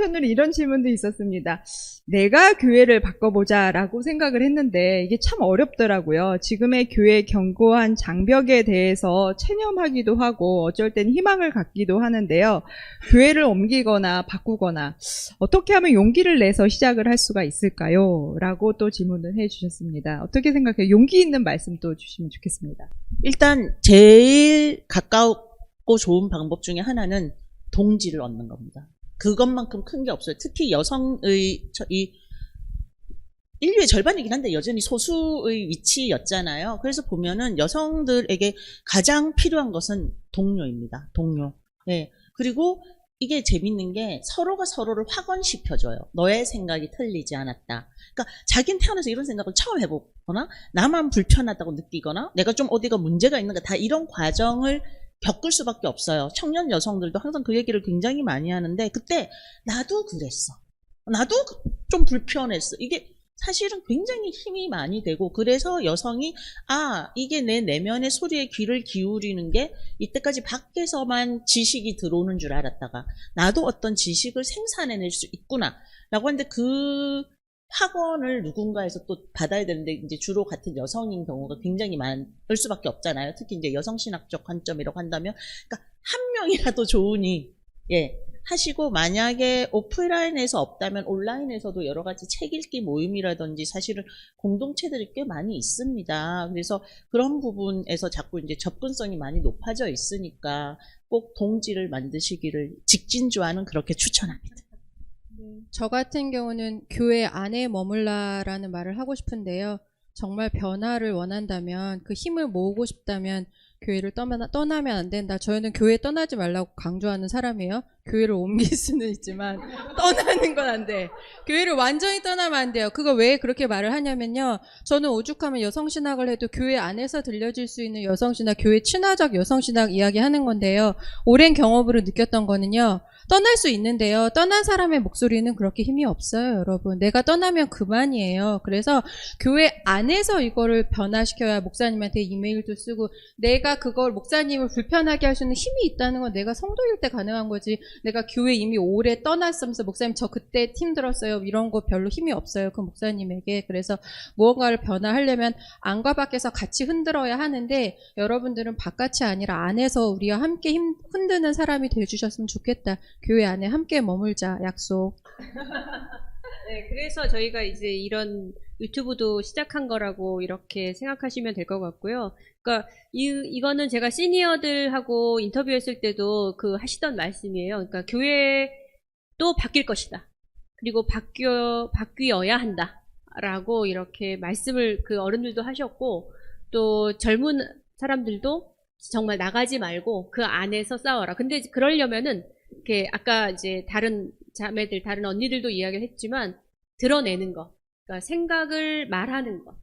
한편으로 이런 질문도 있었습니다. 내가 교회를 바꿔보자라고 생각을 했는데 이게 참 어렵더라고요. 지금의 교회 견고한 장벽에 대해서 체념하기도 하고 어쩔 땐 희망을 갖기도 하는데요. 교회를 옮기거나 바꾸거나 어떻게 하면 용기를 내서 시작을 할 수가 있을까요? 라고 또 질문을 해주셨습니다. 어떻게 생각해요? 용기 있는 말씀 또 주시면 좋겠습니다. 일단 제일 가깝고 좋은 방법 중에 하나는 동지를 얻는 겁니다. 그것만큼 큰 게 없어요. 특히 여성의 인류의 절반이긴 한데 여전히 소수의 위치였잖아요. 그래서 보면은 여성들에게 가장 필요한 것은 동료입니다. 동료. 네. 그리고 이게 재밌는 게 서로가 서로를 확언시켜줘요. 너의 생각이 틀리지 않았다. 그러니까 자기는 태어나서 이런 생각을 처음 해보거나 나만 불편하다고 느끼거나 내가 좀 어디가 문제가 있는가 다 이런 과정을 겪을 수밖에 없어요. 청년 여성들도 항상 그 얘기를 굉장히 많이 하는데 그때 나도 그랬어. 나도 좀 불편했어. 이게 사실은 굉장히 힘이 많이 되고 그래서 여성이 이게 내 내면의 소리에 귀를 기울이는 게 이때까지 밖에서만 지식이 들어오는 줄 알았다가 나도 어떤 지식을 생산해낼 수 있구나 라고 하는데 그 학원을 누군가에서 또 받아야 되는데 이제 주로 같은 여성인 경우가 굉장히 많을 수밖에 없잖아요. 특히 이제 여성신학적 관점이라고 한다면 그러니까 한 명이라도 좋으니 하시고 만약에 오프라인에서 없다면 온라인에서도 여러 가지 책 읽기 모임이라든지 사실은 공동체들이 꽤 많이 있습니다. 그래서 그런 부분에서 자꾸 이제 접근성이 많이 높아져 있으니까 꼭 동지를 만드시기를 직진주와는 그렇게 추천합니다. 저 같은 경우는 교회 안에 머물라라는 말을 하고 싶은데요. 정말 변화를 원한다면 그 힘을 모으고 싶다면 교회를 떠나면 안 된다. 저희는 교회 떠나지 말라고 강조하는 사람이에요. 교회를 옮길 수는 있지만 떠나는 건 안 돼. 교회를 완전히 떠나면 안 돼요. 그거 왜 그렇게 말을 하냐면요. 저는 오죽하면 여성신학을 해도 교회 안에서 들려질 수 있는 여성신학, 교회 친화적 여성신학 이야기하는 건데요. 오랜 경험으로 느꼈던 거는요. 떠날 수 있는데요. 떠난 사람의 목소리는 그렇게 힘이 없어요, 여러분. 내가 떠나면 그만이에요. 그래서 교회 안에서 이거를 변화시켜야 목사님한테 이메일도 쓰고 내가 그걸 목사님을 불편하게 할 수 있는 힘이 있다는 건 내가 성도일 때 가능한 거지. 내가 교회 이미 오래 떠났으면서 목사님 저 그때 힘들었어요. 이런 거 별로 힘이 없어요. 그 목사님에게. 그래서 무언가를 변화하려면 안과 밖에서 같이 흔들어야 하는데 여러분들은 바깥이 아니라 안에서 우리와 함께 흔드는 사람이 되어주셨으면 좋겠다. 교회 안에 함께 머물자. 약속. 네, 그래서 저희가 이제 이런 유튜브도 시작한 거라고 이렇게 생각하시면 될 것 같고요. 그러니까 이거는 제가 시니어들하고 인터뷰했을 때도 그 하시던 말씀이에요. 그러니까 교회도 바뀔 것이다. 그리고 바뀌어야 한다라고 이렇게 말씀을 그 어른들도 하셨고 또 젊은 사람들도 정말 나가지 말고 그 안에서 싸워라. 근데 그러려면은 이렇게 아까 이제 다른 자매들, 다른 언니들도 이야기를 했지만 드러내는 것, 그러니까 생각을 말하는 것,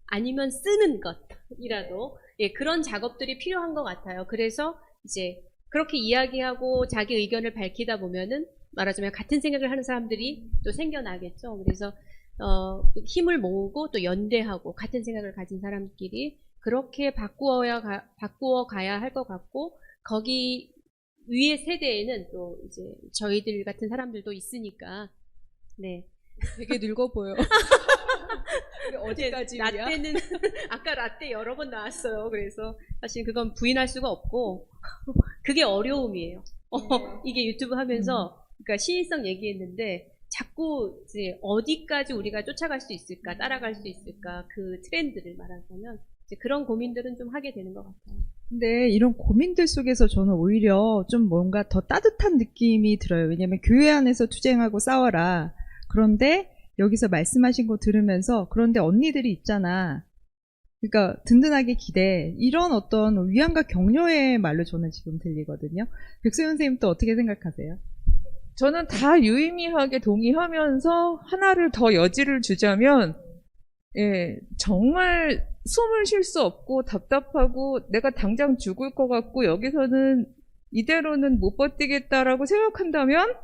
아니면 쓰는 것이라도 그런 작업들이 필요한 것 같아요. 그래서 이제 그렇게 이야기하고 자기 의견을 밝히다 보면은 말하자면 같은 생각을 하는 사람들이 또 생겨나겠죠. 그래서 힘을 모으고 또 연대하고 같은 생각을 가진 사람끼리 그렇게 바꾸어 가야 할 것 같고 거기 위의 세대에는 또 이제 저희들 같은 사람들도 있으니까 네. 되게 늙어 보여. 어디까지 라떼는 아까 라떼 여러 번 나왔어요. 그래서 사실 그건 부인할 수가 없고 그게 어려움이에요. 이게 유튜브 하면서 그러니까 시인성 얘기했는데 자꾸 이제 어디까지 우리가 쫓아갈 수 있을까, 따라갈 수 있을까 그 트렌드를 말하자면 이제 그런 고민들은 좀 하게 되는 것 같아요. 근데 이런 고민들 속에서 저는 오히려 좀 뭔가 더 따뜻한 느낌이 들어요. 왜냐면 교회 안에서 투쟁하고 싸워라. 그런데 여기서 말씀하신 거 들으면서 그런데 언니들이 있잖아. 그러니까 든든하게 기대. 이런 어떤 위안과 격려의 말로 저는 지금 들리거든요. 백소연 선생님 또 어떻게 생각하세요? 저는 다 유의미하게 동의하면서 하나를 더 여지를 주자면 정말 숨을 쉴 수 없고 답답하고 내가 당장 죽을 것 같고 여기서는 이대로는 못 버티겠다라고 생각한다면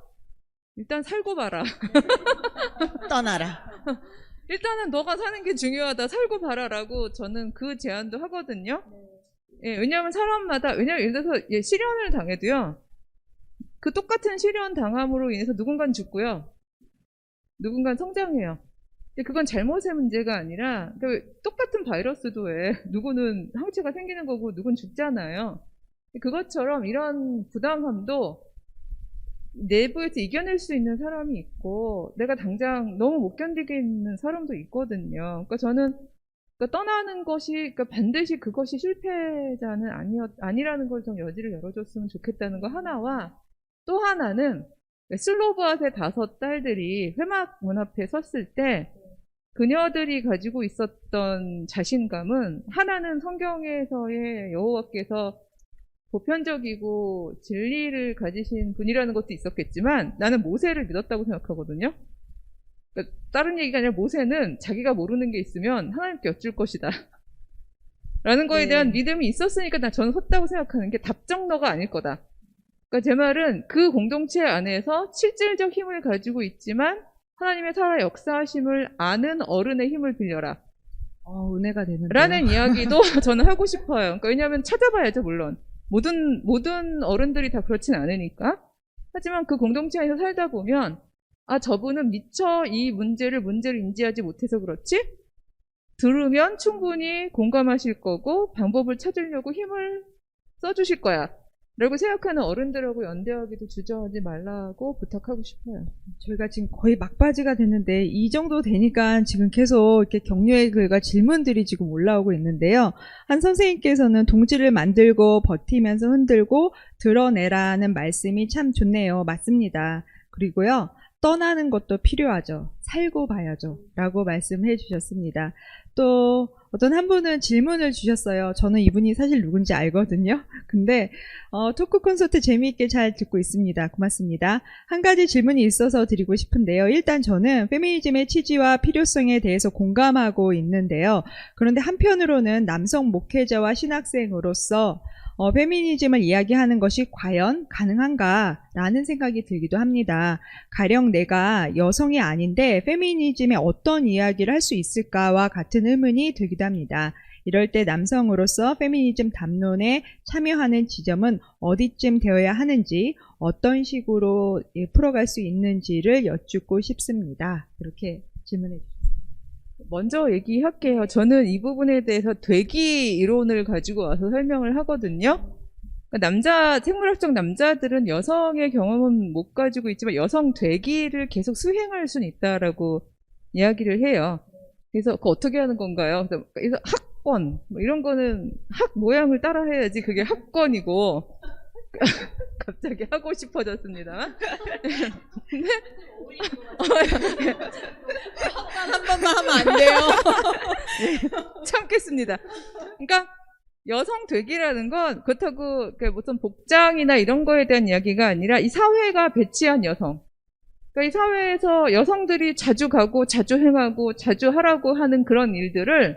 일단 살고 봐라. 떠나라. 일단은 너가 사는 게 중요하다. 살고 봐라라고 저는 그 제안도 하거든요. 왜냐하면 사람마다 왜냐면 예를 들어서 실연을 당해도요. 그 똑같은 시련 당함으로 인해서 누군가는 죽고요. 누군가는 성장해요. 근데 그건 잘못의 문제가 아니라 똑같은 바이러스도 왜 누구는 항체가 생기는 거고 누군 죽잖아요. 그것처럼 이런 부당함도 내부에서 이겨낼 수 있는 사람이 있고 내가 당장 너무 못 견디겠는 사람도 있거든요. 그러니까 저는 떠나는 것이 그러니까 반드시 그것이 실패자는 아니라는 걸 좀 여지를 열어줬으면 좋겠다는 거 하나와 또 하나는 슬로브아트의 5딸들이 회막 문 앞에 섰을 때 그녀들이 가지고 있었던 자신감은 하나는 성경에서의 여호와께서 보편적이고 진리를 가지신 분이라는 것도 있었겠지만 나는 모세를 믿었다고 생각하거든요. 그러니까 다른 얘기가 아니라 모세는 자기가 모르는 게 있으면 하나님께 여쭐 것이다. 라는 거에 대한 믿음이 있었으니까 저는 섰다고 생각하는 게 답정너가 아닐 거다. 그러니까 제 말은 그 공동체 안에서 실질적 힘을 가지고 있지만 하나님의 살아 역사하심을 아는 어른의 힘을 빌려라. 은혜가 되는데요. 라는 이야기도 저는 하고 싶어요. 그러니까 왜냐하면 찾아봐야죠, 물론. 모든 어른들이 다 그렇진 않으니까. 하지만 그 공동체 안에서 살다 보면 저분은 미처 이 문제를 인지하지 못해서 그렇지? 들으면 충분히 공감하실 거고 방법을 찾으려고 힘을 써주실 거야. 라고 생각하는 어른들하고 연대하기도 주저하지 말라고 부탁하고 싶어요. 저희가 지금 거의 막바지가 됐는데 이 정도 되니까 지금 계속 이렇게 격려의 글과 질문들이 지금 올라오고 있는데요. 한 선생님께서는 동지를 만들고 버티면서 흔들고 드러내라는 말씀이 참 좋네요. 맞습니다. 그리고요. 떠나는 것도 필요하죠. 살고 봐야죠. 라고 말씀해 주셨습니다. 또 어떤 한 분은 질문을 주셨어요. 저는 이분이 사실 누군지 알거든요. 근데 토크 콘서트 재미있게 잘 듣고 있습니다. 고맙습니다. 한 가지 질문이 있어서 드리고 싶은데요. 일단 저는 페미니즘의 취지와 필요성에 대해서 공감하고 있는데요. 그런데 한편으로는 남성 목회자와 신학생으로서 페미니즘을 이야기하는 것이 과연 가능한가라는 생각이 들기도 합니다. 가령 내가 여성이 아닌데 페미니즘의 어떤 이야기를 할 수 있을까와 같은 의문이 들기도 합니다. 이럴 때 남성으로서 페미니즘 담론에 참여하는 지점은 어디쯤 되어야 하는지, 어떤 식으로 풀어갈 수 있는지를 여쭙고 싶습니다. 이렇게 질문해 주십시오. 먼저 얘기할게요. 저는 이 부분에 대해서 되기 이론을 가지고 와서 설명을 하거든요. 생물학적 남자들은 여성의 경험은 못 가지고 있지만 여성 되기를 계속 수행할 수는 있다라고 이야기를 해요. 그래서 그거 어떻게 하는 건가요? 그래서 학권, 이런 거는 학 모양을 따라 해야지 그게 학권이고, 갑자기 하고 싶어졌습니다. 근데 한 번만 하면 안 돼요. 참겠습니다. 그러니까 여성 되기라는 건 그렇다고 무슨 복장이나 이런 거에 대한 이야기가 아니라 이 사회가 배치한 여성. 그러니까 이 사회에서 여성들이 자주 가고 자주 행하고 자주 하라고 하는 그런 일들을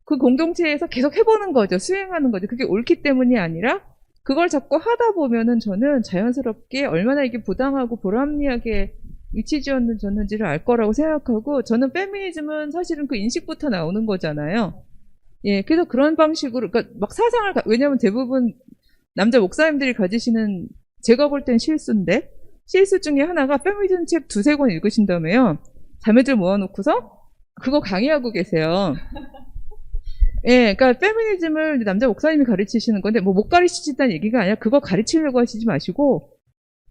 그 공동체에서 계속 해보는 거죠. 수행하는 거죠. 그게 옳기 때문이 아니라 그걸 자꾸 하다 보면은 저는 자연스럽게 얼마나 이게 부당하고 불합리하게 위치지었는지를 알 거라고 생각하고, 저는 페미니즘은 사실은 그 인식부터 나오는 거잖아요. 예, 그래서 그런 방식으로, 그러니까 막 사상을, 왜냐면 대부분 남자 목사님들이 가지시는, 제가 볼 땐 실수 중에 하나가 페미니즘 책 2-3권 읽으신다며요. 자매들 모아놓고서 그거 강의하고 계세요. 예, 그러니까 페미니즘을 남자 목사님이 가르치시는 건데 못 가르치신다는 얘기가 아니라 그거 가르치려고 하시지 마시고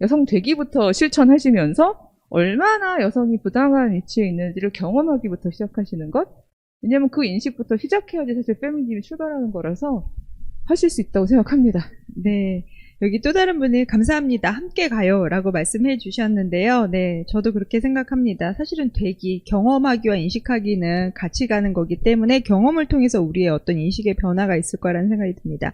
여성 되기부터 실천하시면서 얼마나 여성이 부당한 위치에 있는지를 경험하기부터 시작하시는 것. 왜냐하면 그 인식부터 시작해야지 사실 페미니즘이 출발하는 거라서 하실 수 있다고 생각합니다. 네. 여기 또 다른 분이 감사합니다. 함께 가요. 라고 말씀해 주셨는데요. 네. 저도 그렇게 생각합니다. 사실은 경험하기와 인식하기는 같이 가는 거기 때문에 경험을 통해서 우리의 어떤 인식의 변화가 있을 거라는 생각이 듭니다.